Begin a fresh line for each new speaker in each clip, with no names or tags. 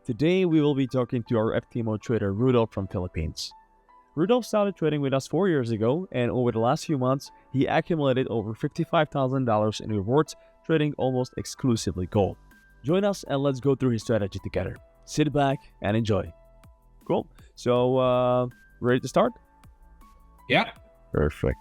Today we will be talking to our FTMO trader Rudolf from Philippines. Rudolf started trading with us 4 years ago, and over the last few months, he accumulated over $55,000 in rewards trading almost exclusively gold. Join us and let's go through his strategy together. Sit back and enjoy. Cool. So, ready to start?
Yeah.
Perfect.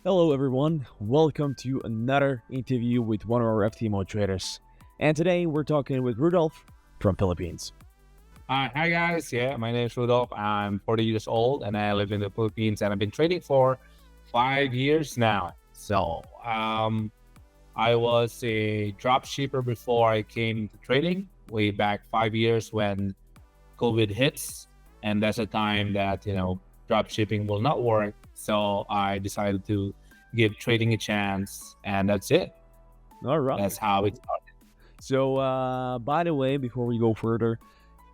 Hello everyone, welcome to another interview with one of our FTMO traders. And today we're talking with Rudolf from Philippines.
Hi guys. Yeah, my name is Rudolf. I'm 40 years old and I live in the Philippines and I've been trading for 5 years now. So I was a drop shipper before I came to trading way back 5 years when COVID hits. And that's a time that, drop shipping will not work. So I decided to give trading a chance and that's it.
All right.
That's how it started.
So, by the way, before we go further,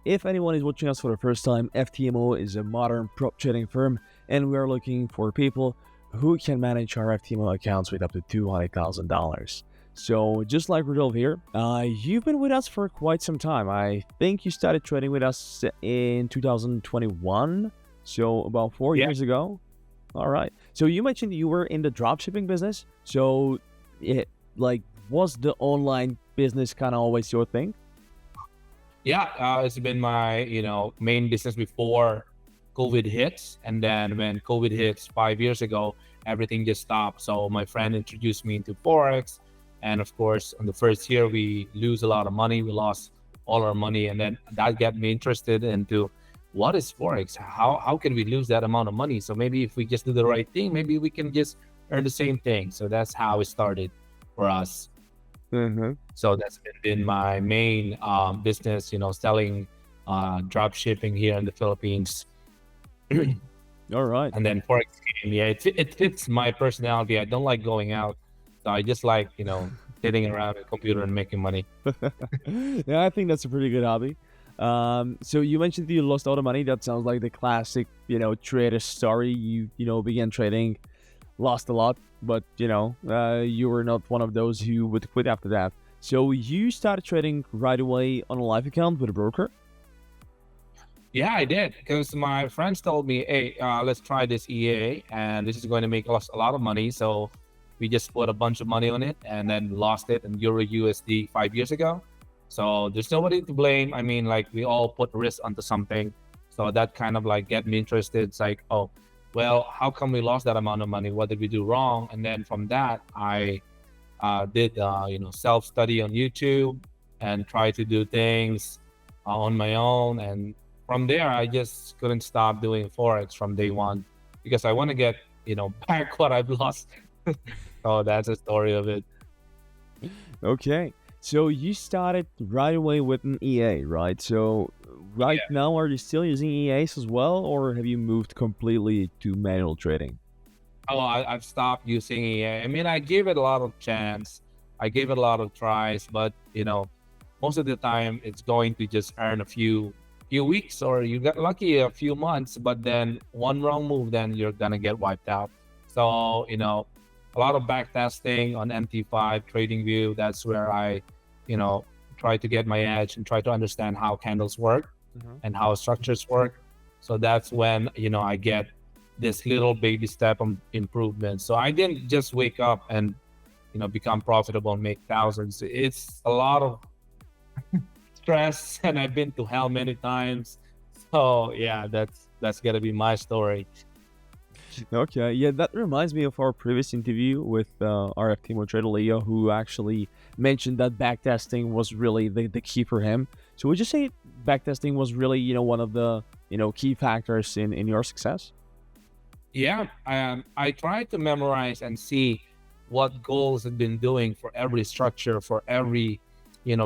if anyone is watching us for the first time, FTMO is a modern prop trading firm, and we are looking for people who can manage our FTMO accounts with up to $200,000. So, just like Rudolf here, you've been with us for quite some time. I think you started trading with us in 2021, so about 4 years ago. All right. So you mentioned you were in the dropshipping business. So, was the online business kind of always your thing?
Yeah, it's been my main business before COVID hits, and then when COVID hits 5 years ago, everything just stopped. So my friend introduced me into forex, and of course, on the first year we lose a lot of money. We lost all our money, and then that got me interested into what is forex. How can we lose that amount of money? So maybe if we just do the right thing, maybe we can just earn the same thing. So that's how it started for us. So that's been my main business, selling drop shipping here in the Philippines.
All right.
And then forex game, it fits my personality. I don't like going out, so I just like sitting around a computer and making money.
Yeah, I think that's a pretty good hobby. So you mentioned that you lost all the money. That sounds like the classic, trader story. You began trading, lost a lot, but you were not one of those who would quit after that. So you started trading right away on a live account with a broker?
Yeah, I did, because my friends told me, hey, let's try this EA, and this is going to make us a lot of money. So we just put a bunch of money on it and then lost it in Euro USD 5 years ago. So there's nobody to blame. I mean, we all put risk onto something. So that kind of get me interested. It's like, oh, well, how come we lost that amount of money? What did we do wrong? And then from that, I did, self-study on YouTube and try to do things on my own. And from there, I just couldn't stop doing forex from day one because I want to get, back what I've lost. So that's the story of it.
Okay. So you started right away with an EA, right? So now, are you still using EAs as well, or have you moved completely to manual trading?
Oh, I've stopped using EA. I mean, I gave it a lot of chance. I gave it a lot of tries, but most of the time it's going to just earn a few weeks, or you got lucky a few months, but then one wrong move, then you're gonna get wiped out. So a lot of back testing on MT5 TradingView. That's where I try to get my edge and try to understand how candles work and how structures work. So that's when I get this little baby step of improvement. So I didn't just wake up and become profitable and make thousands. It's a lot of stress, and I've been to hell many times. So yeah, that's gonna be my story.
Okay, yeah, that reminds me of our previous interview with our FTMO trader Leo, who actually mentioned that backtesting was really the key for him. So would you say backtesting was really, one of the, key factors in your success?
Yeah, I tried to memorize and see what goals had been doing for every structure, for every,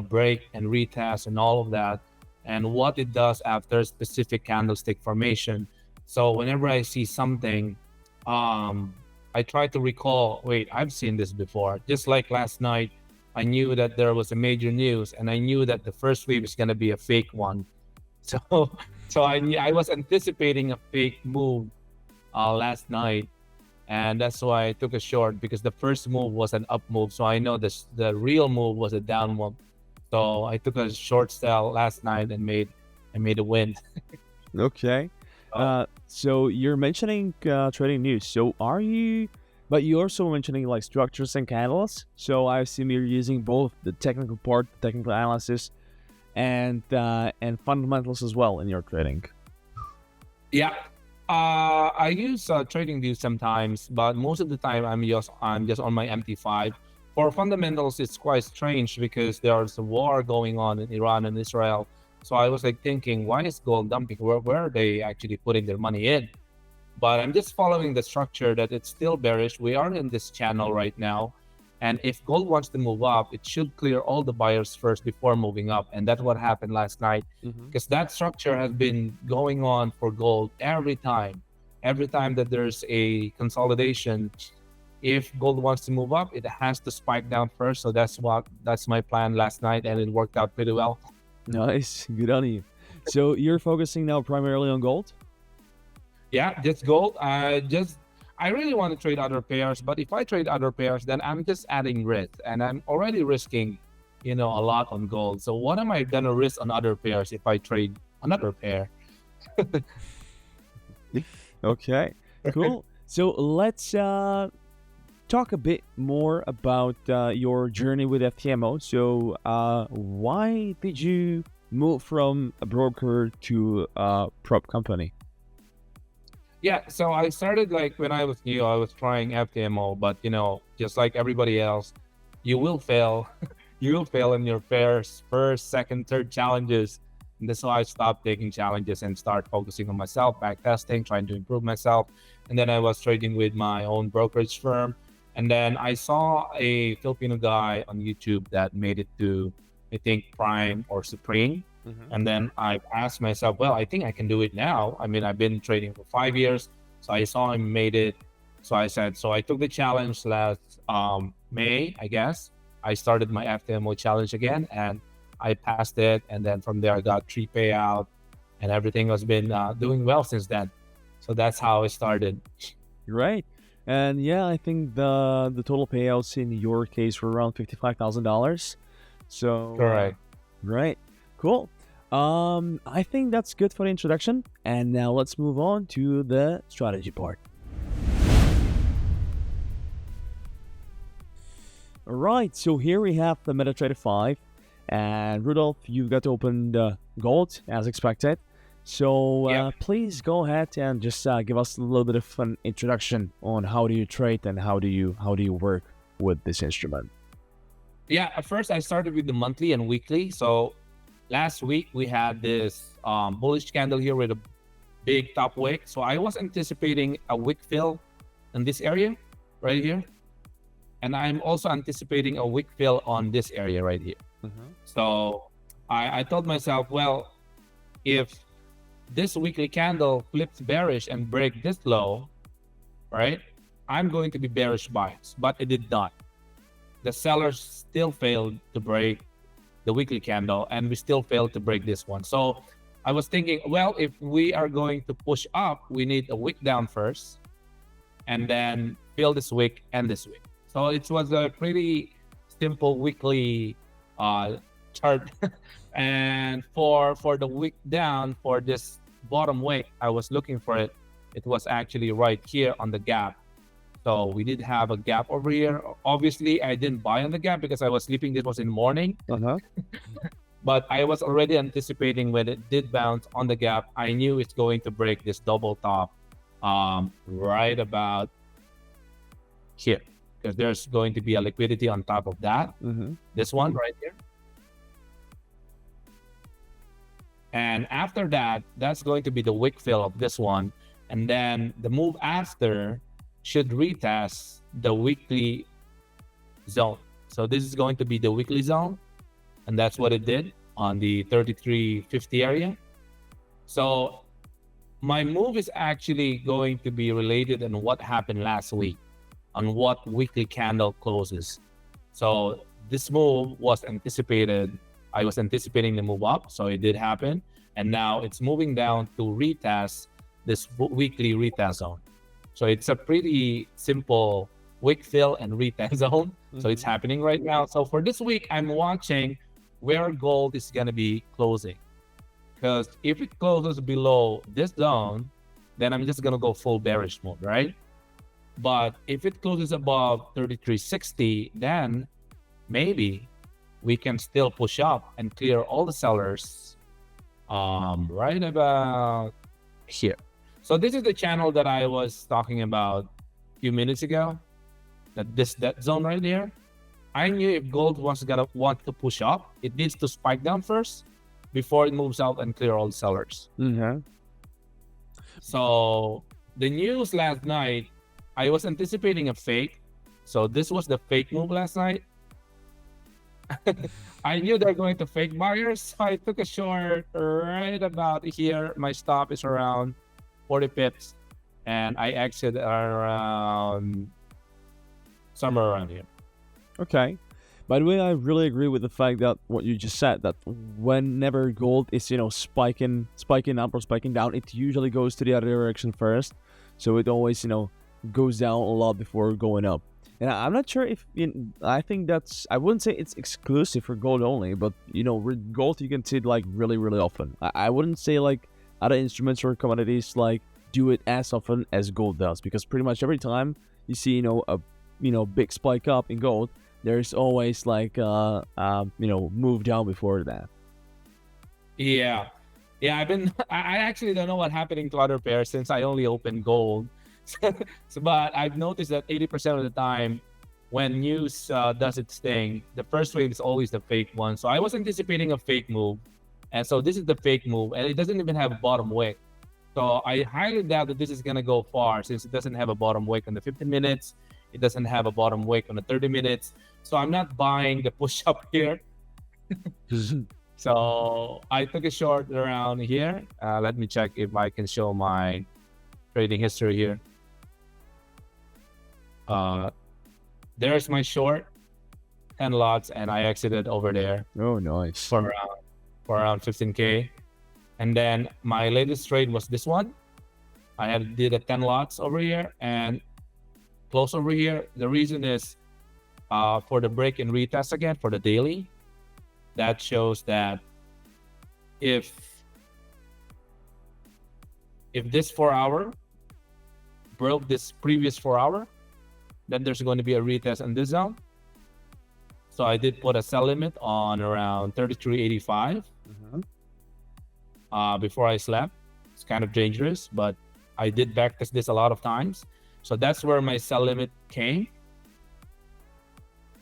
break and retest and all of that, and what it does after specific candlestick formation. So whenever I see something, I try to recall, wait, I've seen this before. Just like last night, I knew that there was a major news, and I knew that the first wave is going to be a fake one. So I was anticipating a fake move last night, and that's why I took a short, because the first move was an up move, so I know this the real move was a down move. So I took a short sell last night and made a win.
Okay.
Oh,
So you're mentioning trading news. So are you? But you're also mentioning like structures and candles. So I assume you're using both the technical part, the technical analysis, and fundamentals as well in your trading.
yeah. I use trading views sometimes, but most of the time I'm just on my MT5. For fundamentals, it's quite strange because there's a war going on in Iran and Israel. So I was like thinking, why is gold dumping? Where are they actually putting their money in? But I'm just following the structure that it's still bearish. We are in this channel right now. And if gold wants to move up, it should clear all the buyers first before moving up. And that's what happened last night,
Mm-hmm.
because that structure has been going on for gold every time. Every time that there's a consolidation, if gold wants to move up, it has to spike down first. So that's my plan last night, and it worked out pretty well.
Nice, good on you. So you're focusing now primarily on gold.
Yeah, just gold. I really want to trade other pairs, but if I trade other pairs, then I'm just adding risk, and I'm already risking, a lot on gold. So what am I gonna risk on other pairs if I trade another pair?
Okay, cool. So let's talk a bit more about your journey with FTMO. So why did you move from a broker to a prop company?
Yeah, so I started like when I was new, I was trying FTMO, but just like everybody else, you will fail. You will fail in your first, second, third challenges. And that's why I stopped taking challenges and start focusing on myself, back testing, trying to improve myself. And then I was trading with my own brokerage firm. And then I saw a Filipino guy on YouTube that made it to, I think, Prime or Supreme.
Mm-hmm.
And then I asked myself, well, I think I can do it now. I mean, I've been trading for 5 years. So I saw him made it. So I said, so I took the challenge last May, I guess. I started my FTMO challenge again, and I passed it. And then from there, I got 3 payout, and everything has been doing well since then. So that's how I started.
Right. And yeah, I think the total payouts in your case were around $55,000. So
Correct.
right, cool. I think that's good for the introduction, and now let's move on to the strategy part. All right, so here we have the MetaTrader 5, and Rudolf, you got to open the gold as expected. So
Yeah.
please go ahead and just give us a little bit of an introduction on how do you trade and how do you work with this instrument.
Yeah. At first, I started with the monthly and weekly. So last week, we had this bullish candle here with a big top wick. So I was anticipating a wick fill in this area right here. And I'm also anticipating a wick fill on this area right here. So I told myself, well, if this weekly candle flips bearish and break this low, right, I'm going to be bearish bias, but it did not. The sellers still failed to break the weekly candle, and we still failed to break this one. So I was thinking, well, if we are going to push up, we need a wick down first, and then fill this wick and this wick. So it was a pretty simple weekly chart. And for the wick down, for this bottom wick, I was looking for it. It was actually right here on the gap. So we did have a gap over here. Obviously, I didn't buy on the gap because I was sleeping. This was in the morning.
Uh-huh.
But I was already anticipating when it did bounce on the gap. I knew it's going to break this double top right about here, because there's going to be a liquidity on top of that.
Mm-hmm.
This one right here. And after that, that's going to be the wick fill of this one. And then the move after should retest the weekly zone. So this is going to be the weekly zone. And that's what it did on the 3350 area. So my move is actually going to be related on what happened last week, on what weekly candle closes. So this move was anticipated. I was anticipating the move up, so it did happen. And now it's moving down to retest this weekly retest zone. So it's a pretty simple wick fill and retest zone. So it's happening right now. So for this week, I'm watching where gold is going to be closing. Because if it closes below this zone, then I'm just going to go full bearish mode, right? But if it closes above 3360, then maybe we can still push up and clear all the sellers right about here. So this is the channel that I was talking about a few minutes ago. That zone right there. I knew if gold was gonna want to push up, it needs to spike down first before it moves out and clear all the sellers. So the news last night, I was anticipating a fake. So this was the fake move last night. I knew they're going to fake buyers, so I took a short right about here. My stop is around 40 pips, and I exit around somewhere around here.
Okay. By the way, I really agree with the fact that what you just said, that whenever gold is, spiking up or spiking down, it usually goes to the other direction first. So it always, goes down a lot before going up. And I'm not sure if, I think I wouldn't say it's exclusive for gold only, but, with gold, you can see it like really, really often. I wouldn't say like other instruments or commodities like do it as often as gold does, because pretty much every time you see, a big spike up in gold, there's always like move down before that.
Yeah, I actually don't know what's happening to other pairs since I only open gold. But I've noticed that 80% of the time when news does its thing, the first wave is always the fake one. So I was anticipating a fake move, and so this is the fake move, and it doesn't even have a bottom wick. So I highly doubt that this is gonna go far since it doesn't have a bottom wick on the 15 minutes. It doesn't have a bottom wick on the 30 minutes. So I'm not buying the push up here. So I took a short around here. Let me check if I can show my trading history here. There's my short, 10 lots, and I exited over there.
Oh, nice.
For around 15K. And then my latest trade was this one. I did a 10 lots over here and close over here. The reason is for the break and retest again for the daily. That shows that if this 4 hour broke this previous 4 hour, then there's going to be a retest in this zone. So I did put a sell limit on around 33.85 before I slept. It's kind of dangerous, but I did backtest this a lot of times. So that's where my sell limit came.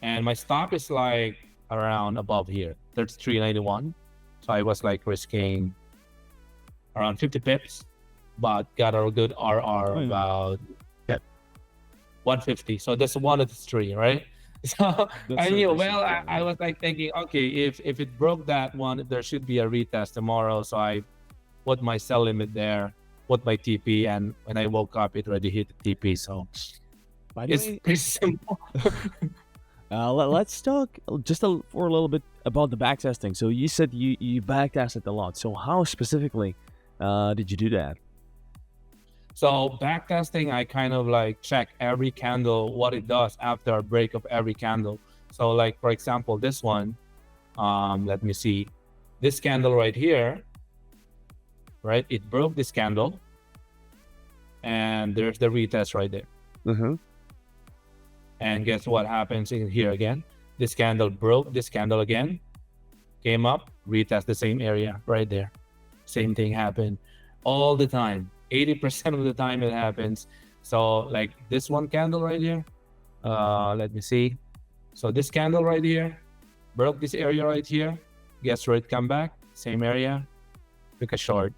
And my stop is like around above here, 33.91. So I was like risking around 50 pips, but got a good RR about 150. So that's one of the three, right? So I knew, I was like thinking, okay, if it broke that one, there should be a retest tomorrow. So I put my sell limit there, put my TP, and when I woke up, it already hit the TP. So it's pretty simple.
Let's talk just for a little bit about the backtesting. So you said you backtested a lot. So how specifically did you do that?
So backtesting, I kind of like check every candle, what it does after a break of every candle. So like, for example, this one, let me see, this candle right here, right? It broke this candle and there's the retest right there. And guess what happens in here again? This candle broke this candle again, came up, retest the same area right there. Same thing happened all the time. 80% of the time it happens. So like this one candle right here, let me see. So this candle right here broke this area right here. Guess where it come back? Same area. Took a short.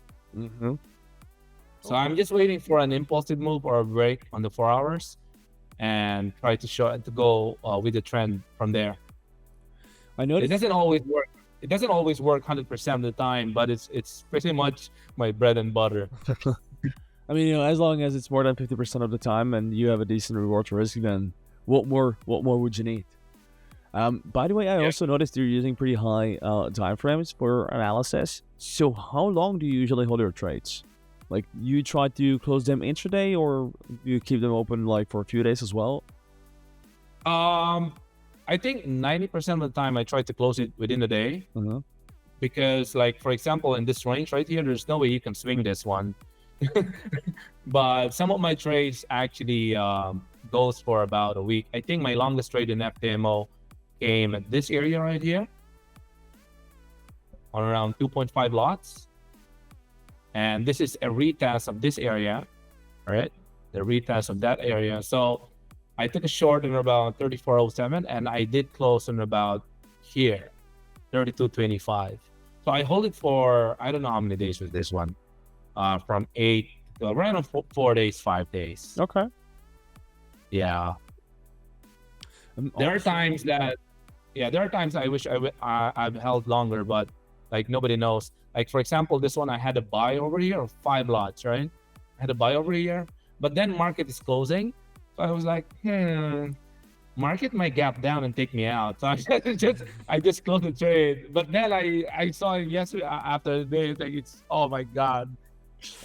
So I'm just waiting for an impulsive move or a break on the 4 hours and try to go with the trend from there.
I noticed
it doesn't always work. It doesn't always work 100% of the time, but it's pretty much my bread and butter.
I mean, as long as it's more than 50% of the time and you have a decent reward to risk, then what more would you need? By the way, I also noticed you're using pretty high time frames for analysis. So how long do you usually hold your trades? Like, you try to close them intraday, or you keep them open like for a few days as well?
I think 90% of the time I try to close it within the day,
Uh-huh.
because, like, for example, in this range right here, there's no way you can swing this one. But some of my trades actually goes for about a week. I think my longest trade in FTMO came at this area right here on around 2.5 lots. And this is a retest of this area, right? The retest of that area. So I took a short in about 34.07, and I did close in about here, 32.25. So I hold it for, I don't know how many days with this one, from 8 to around 4 days, 5 days.
Okay.
Yeah. There are times that, there are times I wish I've held longer, but like nobody knows. Like, for example, this one I had a buy over here of 5 lots, right? I had a buy over here, but then market is closing. So I was like, market might gap down and take me out. So I just closed the trade. But then I saw it yesterday after the day. Like, it's, oh my God.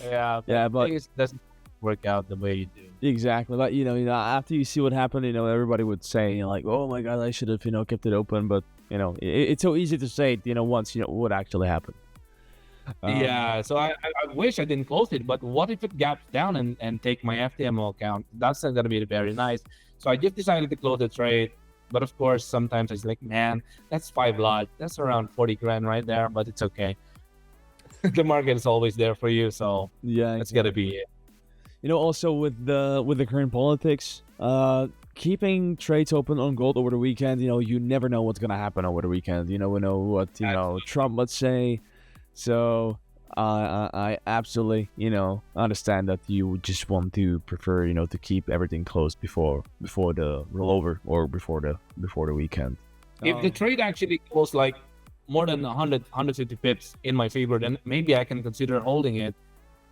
Yeah,
but
it doesn't work out the way you do.
exactly. But after you see what happened, everybody would say, like, oh my God, I should have, kept it open. But it's so easy to say it, once what actually happened.
Yeah, so I wish I didn't close it, but what if it gaps down and take my FTMO account? That's not gonna be very nice. So I just decided to close the trade. But of course, sometimes it's like, man, that's 5 lots. That's around 40 grand right there, but it's okay. The market is always there for you, so
yeah,
it's gotta be it.
Also with the current politics, keeping trades open on gold over the weekend, you never know what's gonna happen over the weekend. You never know what Trump would say. So I absolutely understand that you would just want to prefer to keep everything closed before the rollover or before the weekend.
If the trade actually goes like more than 150 pips in my favor, then maybe I can consider holding it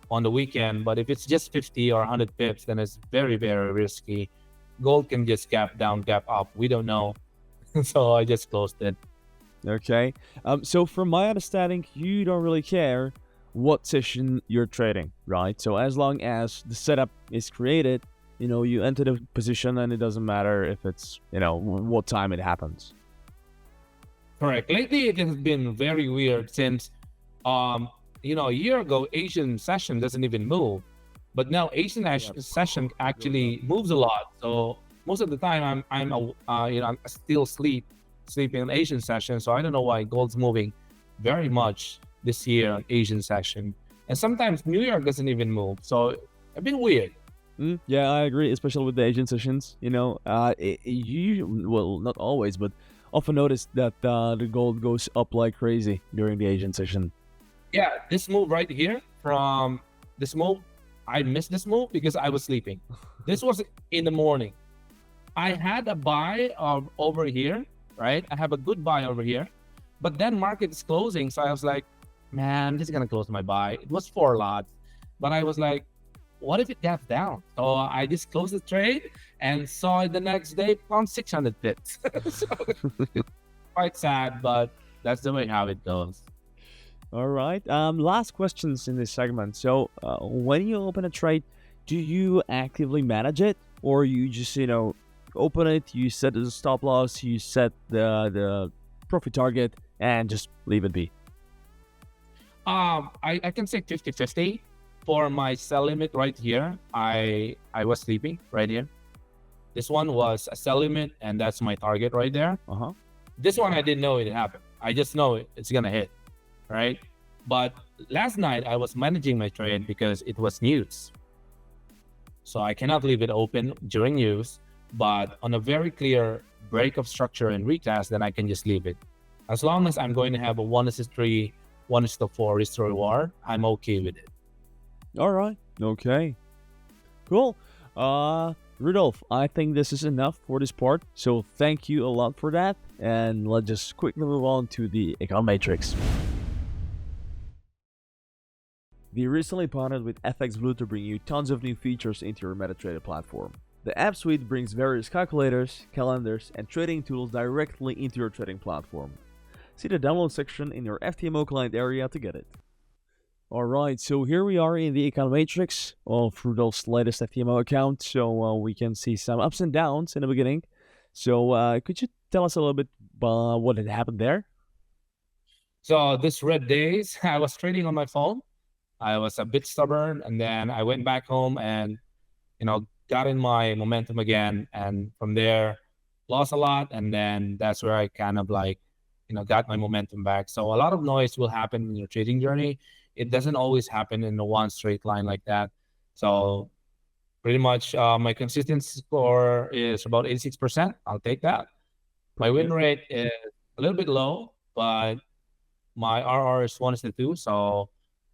on the weekend. But if it's just 50 or 100 pips, then it's very, very risky. Gold can just gap down, gap up. We don't know. So I just closed it.
Okay. So from my understanding, you don't really care what session you're trading, right? So as long as the setup is created, you enter the position, and it doesn't matter if it's, what time it happens.
Correct. Lately, it has been very weird since, a year ago, Asian session doesn't even move, but now Asian session actually moves a lot. So most of the time, I'm still sleeping in Asian session. So I don't know why gold's moving very much this year on Asian session, and sometimes New York doesn't even move. So a bit weird.
Yeah, I agree, especially with the Asian sessions. You well, not always, but often notice that the gold goes up like crazy during the Asian session.
Yeah, this move right here, from this move, I missed this move because I was sleeping. This was in the morning. I had a buy over here, right? I have a good buy over here, but then market is closing. So I was like, man, this is gonna close my buy. It was 4 lots, but I was like, what if it gaps down? So I just closed the trade and saw it the next day on 600 bits. So quite sad, but that's the way how it goes.
All right. Last questions in this segment. So, when you open a trade, do you actively manage it, or you just open it, you set the stop loss, you set the profit target, and just leave it be?
I can say 50-50. For my sell limit right here, I was sleeping right here. This one was a sell limit, and that's my target right there. This one I didn't know it happened. I just know it's gonna hit, right? But last night I was managing my trade because it was news, so I cannot leave it open during news. But on a very clear break of structure and retest, then I can just leave it. As long as I'm going to have a 1:3, 1:4 risk to reward, I'm okay with it.
All right. Okay. Cool. Rudolf, I think this is enough for this part. So thank you a lot for that. And let's just quickly move on to the account matrix. We recently partnered with FX Blue to bring you tons of new features into your MetaTrader platform. The app suite brings various calculators, calendars, and trading tools directly into your trading platform. See the download section in your FTMO client area to get it. All right, so here we are in the account matrix of Rudolf's latest FTMO account. So we can see some ups and downs in the beginning. So could you tell us a little bit what had happened there?
So this red days, I was trading on my phone. I was a bit stubborn, and then I went back home and got in my momentum again, and from there lost a lot, and then that's where I kind of like got my momentum back. So a lot of noise will happen in your trading journey. It doesn't always happen in a one straight line like that. So pretty much my consistency score is about 86%. I'll take that. My
Pretty
win
good.
rate is a little bit low, but my RR is 1:2, so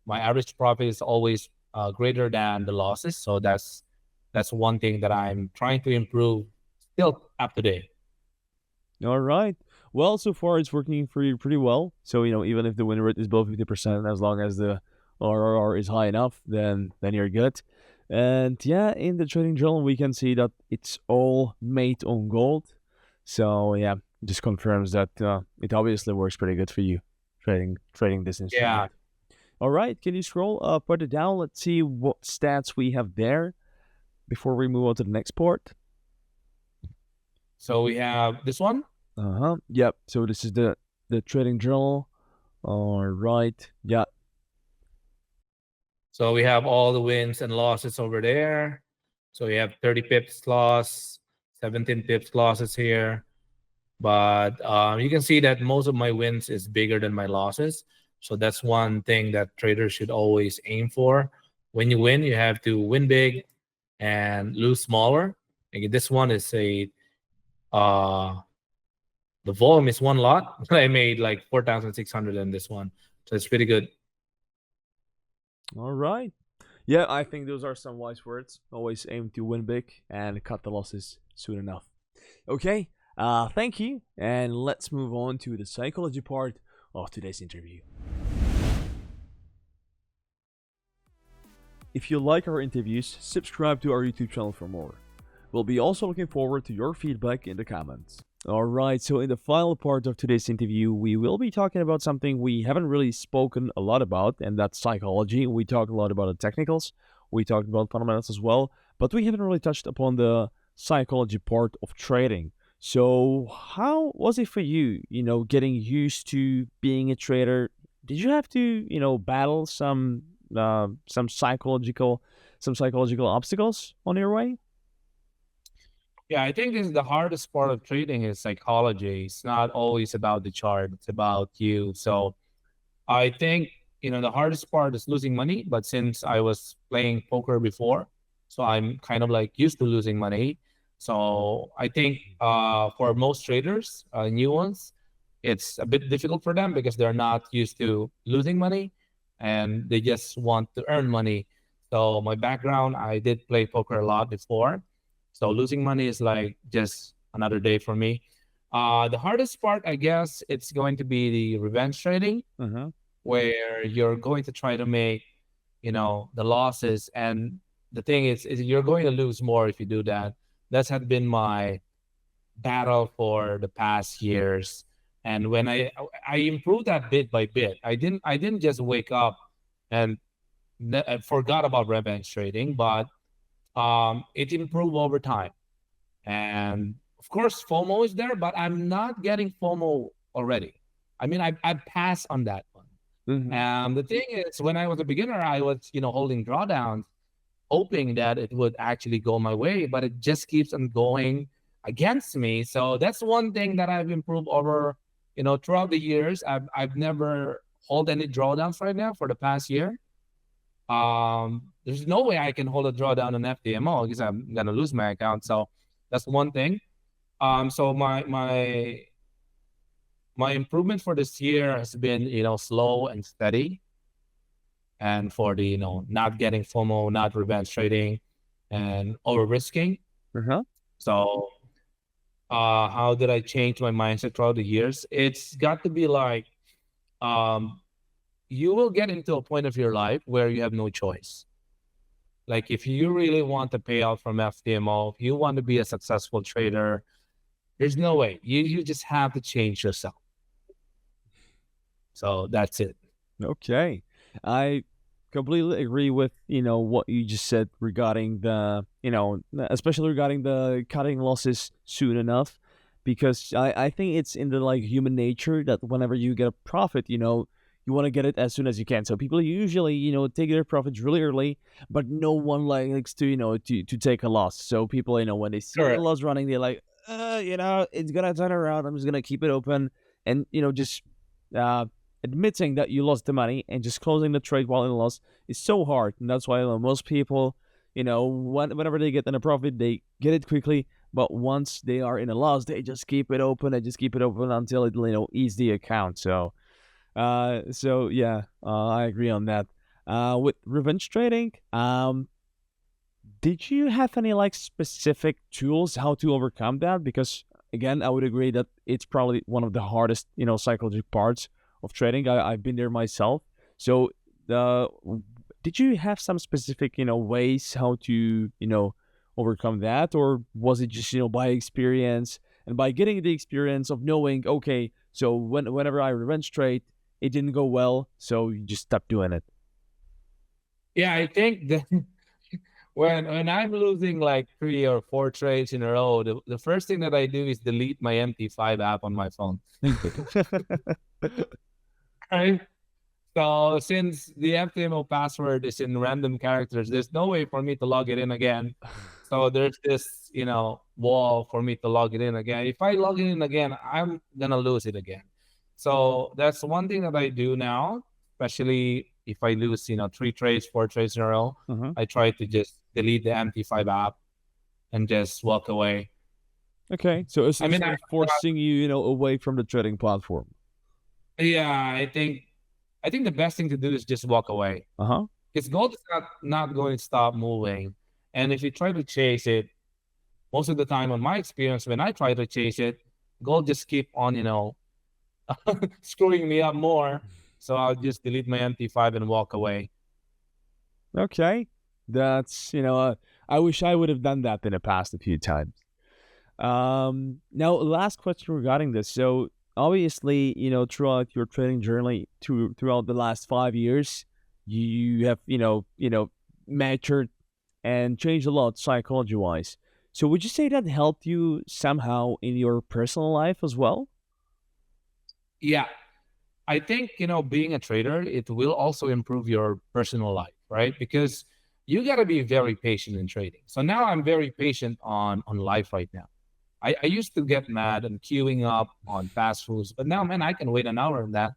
my average profit is always greater than the losses. So that's one thing that I'm trying to improve. Still up to date.
All right. Well, so far it's working for you pretty well. So even if the win rate is below 50%, as long as the RRR is high enough, then you're good. And yeah, in the trading journal we can see that it's all made on gold. So yeah, just confirms that it obviously works pretty good for you trading this
Yeah.
instrument. All right, can you scroll further down? Let's see what stats we have there before we move on to the next part.
So we have this one.
Uh-huh. Yep. So this is the trading journal. All right. Yeah.
So we have all the wins and losses over there. So we have 30 pips loss, 17 pips losses here. But you can see that most of my wins is bigger than my losses. So that's one thing that traders should always aim for. When you win, you have to win big and lose smaller. Again, this one is uh the volume is one lot. I made like 4,600 in this one. So it's pretty good.
All right. Yeah, I think those are some wise words. Always aim to win big and cut the losses soon enough. Okay. Thank you. And let's move on to the psychology part of today's interview. If you like our interviews, subscribe to our YouTube channel for more. We'll be also looking forward to your feedback in the comments. Alright, so in the final part of today's interview, we will be talking about something we haven't really spoken a lot about, and that's psychology. We talked a lot about the technicals, we talked about fundamentals as well, but we haven't really touched upon the psychology part of trading. So, how was it for you, getting used to being a trader? Did you have to, battle some psychological obstacles on your way?
Yeah, I think this is the hardest part of trading is psychology. It's not always about the chart, it's about you. So I think, the hardest part is losing money. But since I was playing poker before, so I'm kind of like used to losing money. So I think for most traders, new ones, it's a bit difficult for them because they're not used to losing money and they just want to earn money. So my background, I did play poker a lot before. So losing money is like just another day for me. The hardest part, I guess, it's going to be the revenge trading
Uh-huh.
where you're going to try to make, the losses. And the thing is you're going to lose more if you do that. That's had been my battle for the past years. And when I improved that bit by bit, I didn't just wake up and forgot about revenge trading, but it improved over time. And of course, FOMO is there, but I'm not getting FOMO already. I mean, I passed on that one.
Mm-hmm.
The thing is, when I was a beginner, I was, holding drawdowns, hoping that it would actually go my way, but it just keeps on going against me. So that's one thing that I've improved over, throughout the years. I've never hold any drawdowns right now for the past year. There's no way I can hold a drawdown on FTMO because I'm gonna lose my account. So that's one thing. So my improvement for this year has been, slow and steady. And for the, not getting FOMO, not revenge trading, and over risking.
Uh-huh.
So, how did I change my mindset throughout the years? It's got to be like, um, you will get into a point of your life where you have no choice. Like, if you really want to pay out from FTMO, if you want to be a successful trader, there's no way. You just have to change yourself. So that's it.
Okay. I completely agree with what you just said regarding the especially regarding the cutting losses soon enough, because I think it's in the like human nature that whenever you get a profit, you want to get it as soon as you can. So people usually take their profits really early, but no one likes to to take a loss. So people when they see a
Correct.
loss running, they're like, it's gonna turn around. I'm just gonna keep it open, and just uh admitting that you lost the money and just closing the trade while in loss is so hard. And that's why most people, whenever they get in a profit, they get it quickly. But once they are in a loss, they just keep it open. They just keep it open until it eats the account. So yeah, I agree on that. With revenge trading, did you have any like specific tools how to overcome that? Because again, I would agree that it's probably one of the hardest, psychological parts of trading. I've been there myself. So, uh, did you have some specific, ways how to, overcome that, or was it just, by experience and by getting the experience of knowing, okay, so whenever I revenge trade, it didn't go well, so you just stopped doing it.
Yeah, I think that when I'm losing like 3 or 4 trades in a row, the first thing that I do is delete my MT5 app on my phone. Right? So since the FTMO password is in random characters, there's no way for me to log it in again. So there's this, wall for me to log it in again. If I log it in again, I'm gonna lose it again. So that's one thing that I do now, especially if I lose, 3 trades, 4 trades in a row.
Uh-huh.
I try to just delete the MT5 app and just walk away.
Okay, so it's
I mean,
sort of forcing you, away from the trading platform.
yeah, I think the best thing to do is just walk away.
Uh huh.
Because gold is not going to stop moving. And if you try to chase it, most of the time, on my experience, when I try to chase it, gold just keep on, screwing me up more. So I'll just delete my MT5 and walk away.
Okay, that's I wish I would have done that in the past a few times. Now last question regarding this. So obviously, throughout your trading journey, throughout the last 5 years, you have matured and changed a lot psychology wise. So would you say that helped you somehow in your personal life as well?
Yeah, I think, being a trader, it will also improve your personal life, right? Because you got to be very patient in trading. So now I'm very patient on life right now. I used to get mad and queuing up on fast foods, but now, man, I can wait an hour on that.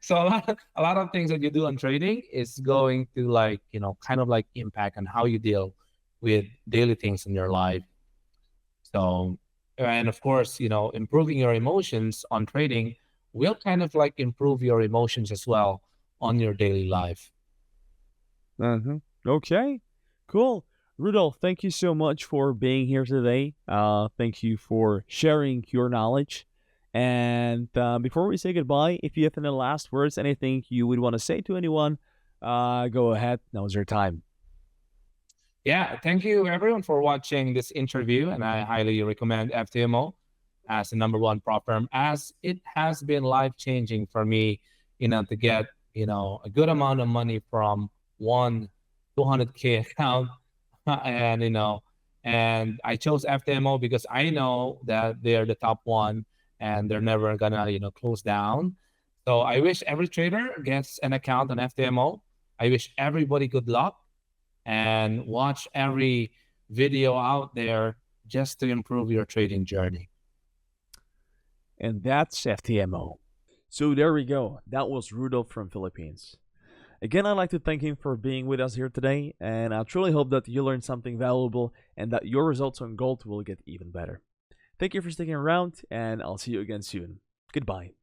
So a lot of things that you do on trading is going to like, kind of like impact on how you deal with daily things in your life. So, and of course, improving your emotions on trading will kind of like improve your emotions as well on your daily life.
Uh-huh. Okay, cool. Rudolf, thank you so much for being here today. Thank you for sharing your knowledge. And before we say goodbye, if you have any last words, anything you would want to say to anyone, go ahead. Now's your time.
Yeah, thank you everyone for watching this interview, and I highly recommend FTMO as the number one prop firm, as it has been life changing for me, to get a good amount of money from one 200K account, and and I chose FTMO because I know that they're the top one, and they're never gonna close down. So I wish every trader gets an account on FTMO. I wish everybody good luck and watch every video out there just to improve your trading journey.
And that's FTMO. So there we go. That was Rudolf from Philippines. Again, I'd like to thank him for being with us here today, and I truly hope that you learned something valuable and that your results on gold will get even better. Thank you for sticking around, and I'll see you again soon. Goodbye.